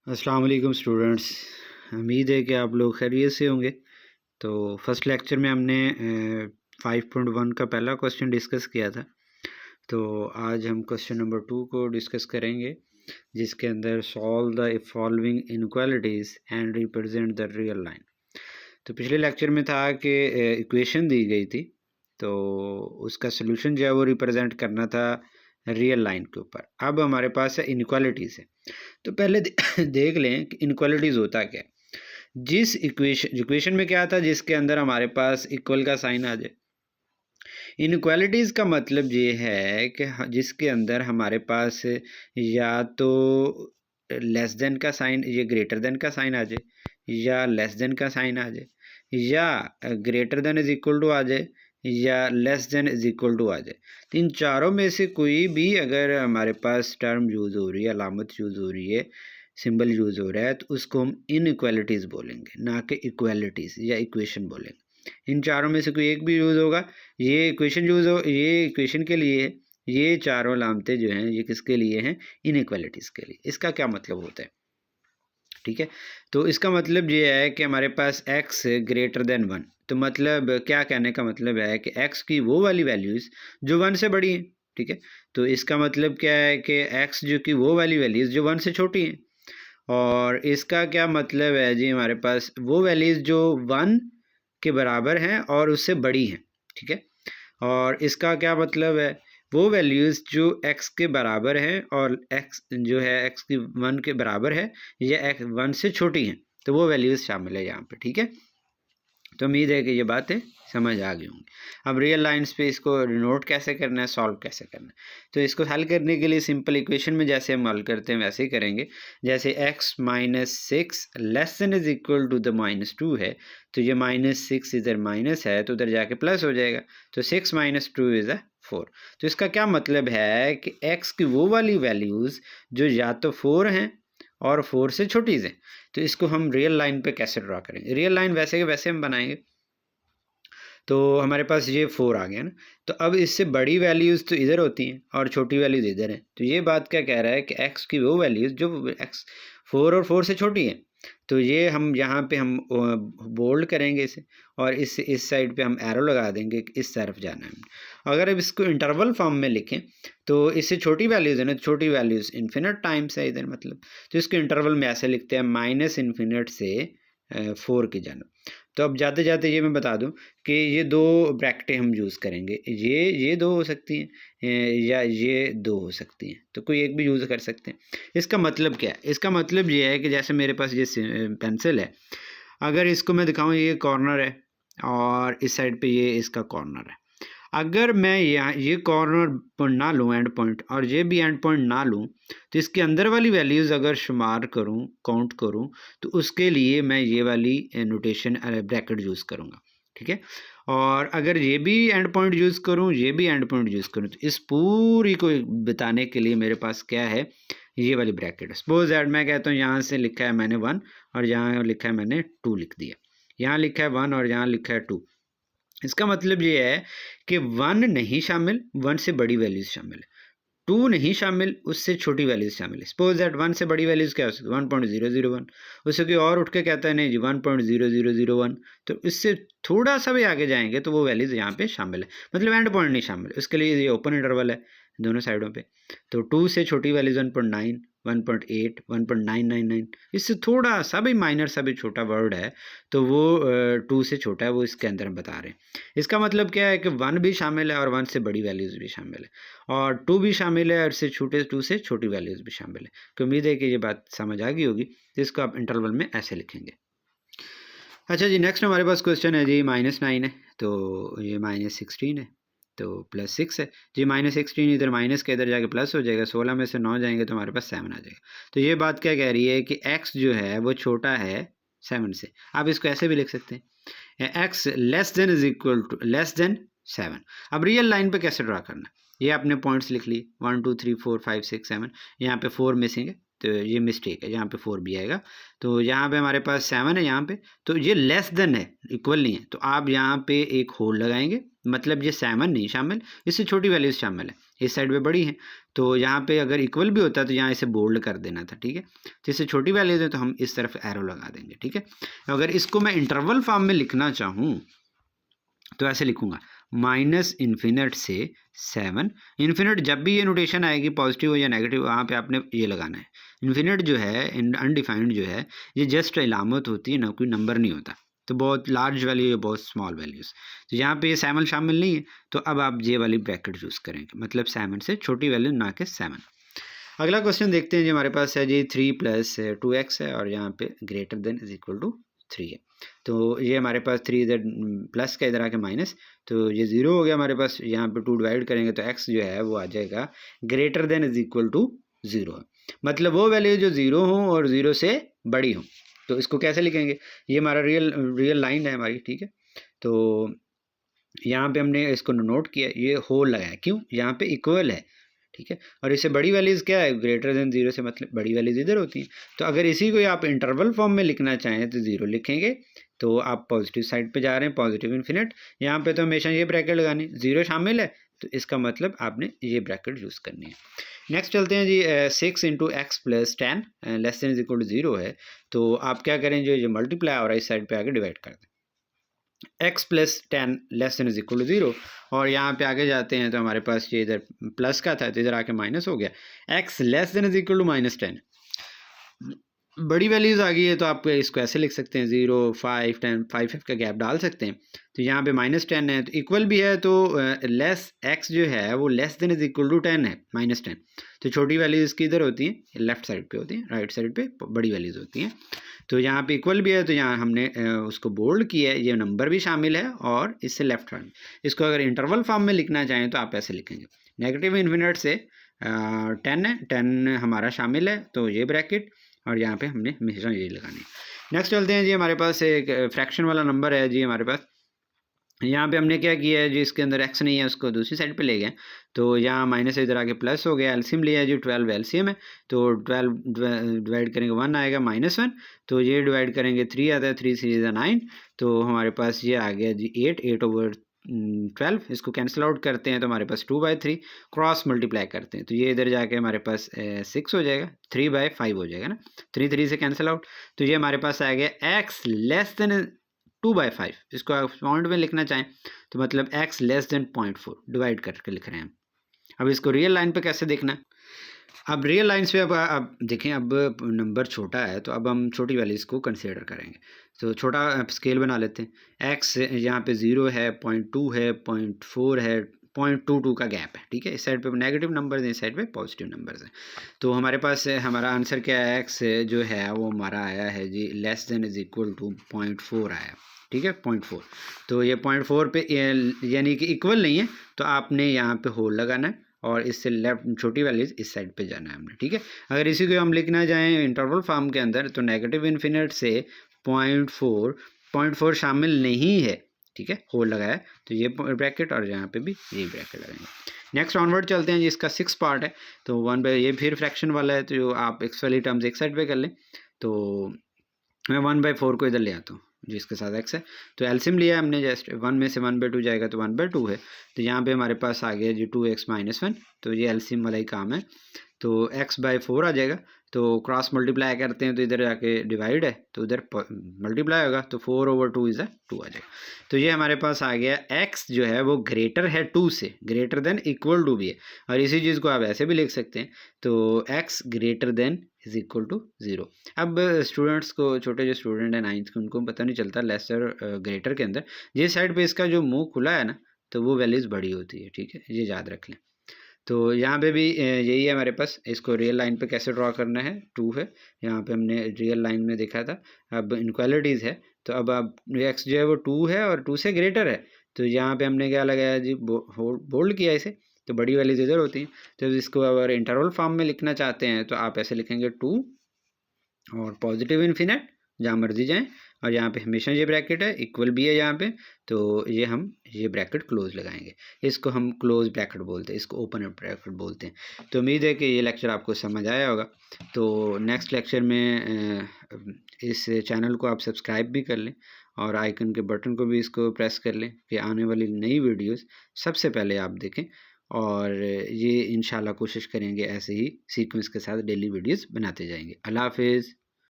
अस्सलाम वालेकुम स्टूडेंट्स। उम्मीद है कि आप लोग खैरियत से होंगे। तो फर्स्ट लेक्चर में हमने 5.1 का पहला क्वेश्चन डिस्कस किया था। तो आज हम क्वेश्चन नंबर 2 को डिस्कस करेंगे, जिसके अंदर solve the following inequalities and represent the real line. तो पिछले लेक्चर में था कि इक्वेशन दी गई थी, तो उसका सोल्यूशन जो है वो रिप्रेजेंट करना था रियल लाइन के ऊपर। अब हमारे पास है इनक्वालिटीज़ है। तो पहले देख लें कि इनक्वालिटीज़ होता क्या है। जिस इक्वेशन में क्या था, जिसके अंदर हमारे पास इक्वल का साइन आ जाए। इनक्वालिटीज़ का मतलब ये है कि जिसके अंदर हमारे पास या तो लेस देन का साइन, ये ग्रेटर देन का साइन आ जाए, या लेस देन का साइन आ जाए, या greater than is equal to आ जाए, या less than is equal to आ जाए। तो इन चारों में से कोई भी अगर हमारे पास टर्म यूज़ हो रही है, अलामत यूज़ हो रही है, सिंबल यूज़ हो रहा है, तो उसको हम इनइक्वालिटीज़ बोलेंगे, ना कि इक्वालिटीज़ या इक्वेशन बोलेंगे। इन चारों में से कोई एक भी यूज़ होगा, ये इक्वेशन के लिए है, ये चारों अलामतें जो हैं ये किसके लिए हैं, इनइक्वालिटीज़ के लिए। इसका क्या मतलब होता है, ठीक है। तो इसका मतलब ये है कि हमारे पास x ग्रेटर देन 1। तो मतलब क्या कहने का मतलब है कि x की वो वाली वैल्यूज़ जो 1 से बड़ी हैं, ठीक है। तो इसका मतलब क्या है कि x जो कि वो वाली वैल्यूज़ जो 1 से छोटी हैं। और इसका क्या मतलब है जी, हमारे पास वो वैल्यूज़ जो 1 के बराबर हैं और उससे बड़ी हैं, ठीक है। और इसका क्या मतलब है, वो वैल्यूज़ जो x के बराबर हैं और x जो है x की 1 के बराबर है या x 1 से छोटी हैं, तो वो वैल्यूज़ शामिल है यहाँ पे, ठीक है। तो उम्मीद है कि ये बातें समझ आ गई होंगी। अब रियल लाइन्स पे इसको डिनोट कैसे करना है, सॉल्व कैसे करना है। तो इसको हल करने के लिए सिंपल इक्वेशन में जैसे हम हल करते हैं वैसे ही करेंगे। जैसे x minus 6 less than is equal to the -2 है, तो ये -6 इधर माइनस है तो उधर जाके प्लस हो जाएगा। तो 6 माइनस 2 इज़ 4। तो इसका क्या मतलब है कि x की वो वाली वैल्यूज़ जो या तो 4 हैं और 4 से छोटी हैं। तो इसको हम रियल लाइन पे कैसे ड्रा करेंगे। रियल लाइन वैसे के वैसे हम बनाएंगे। तो हमारे पास ये 4 आ गया ना। तो अब इससे बड़ी वैल्यूज़ तो इधर होती हैं और छोटी वैल्यूज़ इधर हैं। तो ये बात क्या कह रहा है कि x की वो वैल्यूज़ जो x 4 और 4 से छोटी हैं। तो ये हम यहाँ पे हम बोल्ड करेंगे इसे, और इस साइड पे हम एरो लगा देंगे कि इस तरफ जाना है। अगर अब इसको इंटरवल फॉर्म में लिखें तो इससे छोटी वैल्यूज़ है ना, छोटी वैल्यूज़ इन्फिनिट टाइम्स है इधर मतलब। तो इसको इंटरवल में ऐसे लिखते हैं माइनस इन्फिनिट से 4 की जानब। तो अब जाते जाते ये मैं बता दूं कि ये दो ब्रैकेटें हम यूज़ करेंगे, ये दो हो सकती हैं या ये दो हो सकती हैं, तो कोई एक भी यूज़ कर सकते हैं। इसका मतलब क्या है, इसका मतलब ये है कि जैसे मेरे पास ये पेंसिल है, अगर इसको मैं दिखाऊं ये कॉर्नर है और इस साइड पे ये इसका कॉर्नर है। अगर मैं यहाँ ये कॉर्नर ना लूँ एंड पॉइंट, और ये भी एंड पॉइंट ना लूँ, तो इसके अंदर वाली वैल्यूज़ अगर शुमार करूँ, काउंट करूँ, तो उसके लिए मैं ये वाली नोटेशन ब्रैकेट यूज़ करूँगा, ठीक है। और अगर ये भी एंड पॉइंट यूज़ करूँ, ये भी एंड पॉइंट यूज़ करूँ, तो इस पूरी को बताने के लिए मेरे पास क्या है, ये वाली ब्रैकेट। सपोज दैट मैं कहता हूँ यहाँ से लिखा है मैंने 1 और यहाँ लिखा है मैंने 2 लिख दिया, यहाँ लिखा है 1 और यहाँ लिखा है 2। इसका मतलब ये है कि 1 नहीं शामिल, 1 से बड़ी वैल्यूज शामिल है, 2 नहीं शामिल, उससे छोटी वैल्यूज शामिल है। सपोज दैट 1 से बड़ी वैल्यूज क्या हो सकती है, 1.001। उससे कोई और उठ के कहता है नहीं जी 1.0001, तो इससे थोड़ा सा भी आगे जाएंगे तो वो वैल्यूज यहाँ पे शामिल है, मतलब एंड पॉइंट नहीं शामिल। उसके लिए ये ओपन इंटरवल है दोनों साइडों पे। तो 2 से छोटी वैल्यूज 1.9, 1.8, 1.999, इससे थोड़ा सा भी माइनर सा भी छोटा वर्ड है तो वो 2 से छोटा है, वो इसके अंदर हम बता रहे हैं। इसका मतलब क्या है कि 1 भी शामिल है और 1 से बड़ी वैल्यूज़ भी शामिल है, और 2 भी शामिल है और इससे छोटे 2 से छोटी वैल्यूज़ भी शामिल है। तो उम्मीद है कि ये बात समझ आ गई होगी। तो इसको आप इंटरवल में ऐसे लिखेंगे। अच्छा जी, नेक्स्ट हमारे पास क्वेश्चन है जी -9 है, तो ये -16 है, तो +6 है जी। -16 इधर माइनस के इधर जाके प्लस हो जाएगा, 16 में से 9 जाएंगे तो हमारे पास 7 आ जाएगा। तो ये बात क्या कह रही है कि x जो है वो छोटा है 7 से। आप इसको ऐसे भी लिख सकते हैं, x less than is equal to less than 7। अब रियल लाइन पे कैसे ड्रा करना है, ये आपने पॉइंट्स लिख लिए 1 2 3 4 5 6 7। यहाँ पे 4 मिसिंग है तो ये मिस्टेक है, यहाँ पे 4 भी आएगा। तो यहाँ पे हमारे पास 7 है यहाँ पे, तो ये लेस देन है, इक्वल नहीं है, तो आप यहाँ पे एक होल लगाएंगे, मतलब ये 7 नहीं शामिल, इससे छोटी वैल्यूज शामिल है, इस साइड पे बड़ी है। तो यहाँ पे अगर इक्वल भी होता है तो यहाँ इसे बोल्ड कर देना था, ठीक है। जिससे छोटी वैल्यूज है तो हम इस तरफ एरो लगा देंगे, ठीक है। अगर इसको मैं इंटरवल फॉर्म में लिखना चाहूँ तो ऐसे लिखूंगा, माइनस इन्फिनिट से 7। इन्फिनिट जब भी ये नोटेशन आएगी पॉजिटिव हो या नेगेटिव, वहाँ पे आपने ये लगाना है। इन्फिनिट जो है, अनडिफाइंड जो है, ये जस्ट इलामत होती है ना, कोई नंबर नहीं होता। तो बहुत लार्ज वैल्यू या बहुत स्मॉल वैल्यूज़, तो यहाँ पे ये 7 शामिल नहीं है, तो अब आप ये वाली ब्रैकेट चूज़ करेंगे, मतलब 7 से छोटी वैल्यू ना कि 7। अगला क्वेश्चन देखते हैं जी, हमारे पास है जी 3 + 2x है और यहाँ पे greater than is equal to 3 है। तो ये हमारे पास 3 इधर प्लस का, इधर आके माइनस, तो ये 0 हो गया हमारे पास। यहाँ पे 2 डिवाइड करेंगे तो x जो है वो आ जाएगा greater than is equal to 0, मतलब वो वैल्यू जो 0 हो और 0 से बड़ी हो। तो इसको कैसे लिखेंगे, ये हमारा रियल लाइन है हमारी, ठीक है। तो यहाँ पे हमने इसको नोट किया, ये होल लगाया, क्यों, यहाँ पे इक्वल है, ठीक है। और इससे बड़ी वैल्यूज़ क्या है, ग्रेटर देन 0 से मतलब बड़ी वैल्यूज़ इधर होती हैं। तो अगर इसी को आप इंटरवल फॉर्म में लिखना चाहें तो 0 लिखेंगे, तो आप पॉजिटिव साइड पे जा रहे हैं, पॉजिटिव इन्फिनिट। यहाँ पे तो हमेशा ये ब्रैकेट लगानी, 0 शामिल है तो इसका मतलब आपने ये ब्रैकेट यूज़ करनी है। नेक्स्ट चलते हैं जी, 6 × x + 10 less than is equal to 0 है, तो आप क्या करें, जो ये मल्टीप्लाई और इस साइड पे आके डिवाइड कर दें। x + 10 less than is equal to 0, और यहाँ पे आगे जाते हैं तो हमारे पास ये इधर प्लस का था तो इधर आके माइनस हो गया। x less than is equal to -10, बड़ी वैल्यूज़ आ गई है तो आप इसको ऐसे लिख सकते हैं, 0, 5, 10, 5 का गैप डाल सकते हैं। तो यहाँ पे -10 है तो इक्वल भी है, तो लेस x जो है वो less than is equal to 10 है, -10। तो छोटी वैल्यूज़ इसकी इधर होती हैं, लेफ्ट साइड पे होती हैं, राइट साइड पे बड़ी वैल्यूज़ होती हैं। तो यहाँ पे इक्वल भी है तो यहाँ हमने उसको बोल्ड किया है, ये नंबर भी शामिल है और इससे लेफ्ट हैंड। इसको अगर इंटरवल फॉर्म में लिखना चाहें तो आप ऐसे लिखेंगे, नेगेटिव इन्फिनिट से 10 है, 10 हमारा शामिल है तो ये ब्रैकेट, और यहाँ पे हमने हमेशा ये लगानी है। नेक्स्ट चलते हैं जी, हमारे पास एक फ्रैक्शन वाला नंबर है जी हमारे पास। यहाँ पे हमने क्या किया है जी, इसके अंदर x नहीं है उसको दूसरी साइड पे ले गए, तो यहाँ माइनस इधर आके प्लस हो गया। एलसीएम लिया है जी, 12 एलसीएम है, तो 12 डिवाइड करेंगे 1 आएगा -1, तो ये डिवाइड करेंगे 3 आता है, 3 3 9, तो हमारे पास ये आ गया जी 8/12। इसको कैंसिल आउट करते हैं तो हमारे पास 2/3, क्रॉस मल्टीप्लाई करते हैं तो ये इधर जाके हमारे पास 6 हो जाएगा, 3/5 हो जाएगा ना, 3 3 से कैंसिल आउट, तो ये हमारे पास आ गया x लेस देन 2/5। इसको आप पाउंड में लिखना चाहें तो मतलब x लेस देन 0.4 डिवाइड करके लिख रहे हैं हम। अब इसको रियल लाइन पे कैसे देखना है, अब रियल लाइन्स पे अब देखें, अब नंबर छोटा है तो अब हम छोटी वैल्यूज़ को कंसीडर करेंगे। तो छोटा स्केल बना लेते हैं, x यहाँ पे 0 है, 0.2 है, 0.4 है, 0.22 का गैप है, ठीक है। इस साइड पे नेगेटिव नंबर्स हैं, इस साइड पे पॉजिटिव नंबर्स हैं। तो हमारे पास हमारा आंसर क्या है, x जो है वो हमारा आया है जी less than is equal to 0.4 आया, ठीक है, 0.4। तो ये 0.4 पे यानी कि इक्वल नहीं है, तो आपने यहाँ पे होल लगाना है और इससे लेफ्ट छोटी वैल्यूज इस साइड पे जाना है हमने, ठीक है। अगर इसी को हम लिखना चाहें इंटरवल फॉर्म के अंदर तो नेगेटिव इन्फिनिट से 0.4 शामिल नहीं है, ठीक है, होल लगाया तो ये ब्रैकेट और यहाँ पे भी यही ब्रैकेट लगाएंगे। नेक्स्ट ऑनवर्ड चलते हैं, जिसका 6 पार्ट है, तो 1/, ये फिर फ्रैक्शन वाला है, तो जो आप एक्स वाली टर्म्स एक साइड पे कर लें, तो मैं 1/4 को इधर ले आता हूँ जिसके साथ x है, तो एलसीएम लिया हमने, जस्ट 1 में से 1/2 जाएगा तो 1/2 है, तो यहाँ पे हमारे पास आ गया जी 2x - 1, तो ये एलसीएम वाला ही काम है, तो x/4 आ जाएगा। तो क्रॉस मल्टीप्लाई करते हैं तो इधर जाके डिवाइड है तो उधर मल्टीप्लाई होगा, तो 4/2 इज 2 आ जाएगा। तो ये हमारे पास आ गया x जो है वो ग्रेटर है 2 से, ग्रेटर देन इक्वल टू भी है, और इसी चीज़ को आप ऐसे भी लिख सकते हैं, तो x greater than is equal to 0। अब स्टूडेंट्स को, छोटे जो स्टूडेंट हैं 9th के, उनको पता नहीं चलता लेसर ग्रेटर के अंदर जिस साइड पे इसका जो मुंह खुला है ना, तो वो वैल्यूज़ बड़ी होती है, ठीक है, ये याद रख लें। तो यहाँ पे भी यही है हमारे पास, इसको रियल लाइन पे कैसे ड्रॉ करना है, 2 है, यहाँ पे हमने रियल लाइन में देखा था। अब इनक्वालिटीज़ है, तो अब x जो है वो 2 है और 2 से ग्रेटर है, तो यहाँ पे हमने क्या लगाया जी, बोल्ड किया इसे, तो बड़ी वाली इधर होती हैं। तो इसको अगर इंटरवल फॉर्म में लिखना चाहते हैं तो आप ऐसे लिखेंगे 2 और पॉजिटिव इन्फिनिट, जहाँ मर्जी जाएँ, और यहाँ पे हमेशा ये ब्रैकेट है, इक्वल भी है यहाँ पे, तो ये हम ये ब्रैकेट क्लोज लगाएंगे, इसको हम क्लोज ब्रैकेट बोलते हैं, इसको ओपन ब्रैकेट बोलते हैं। तो उम्मीद है कि ये लेक्चर आपको समझ आया होगा। तो नेक्स्ट लेक्चर में इस चैनल को आप सब्सक्राइब भी कर लें और आइकन के बटन को भी इसको प्रेस कर लें कि आने वाली नई वीडियोज़ सबसे पहले आप देखें। और ये इंशाल्लाह कोशिश करेंगे ऐसे ही सीक्वेंस के साथ डेली वीडियोस बनाते जाएंगे। अल्लाह हाफिज़।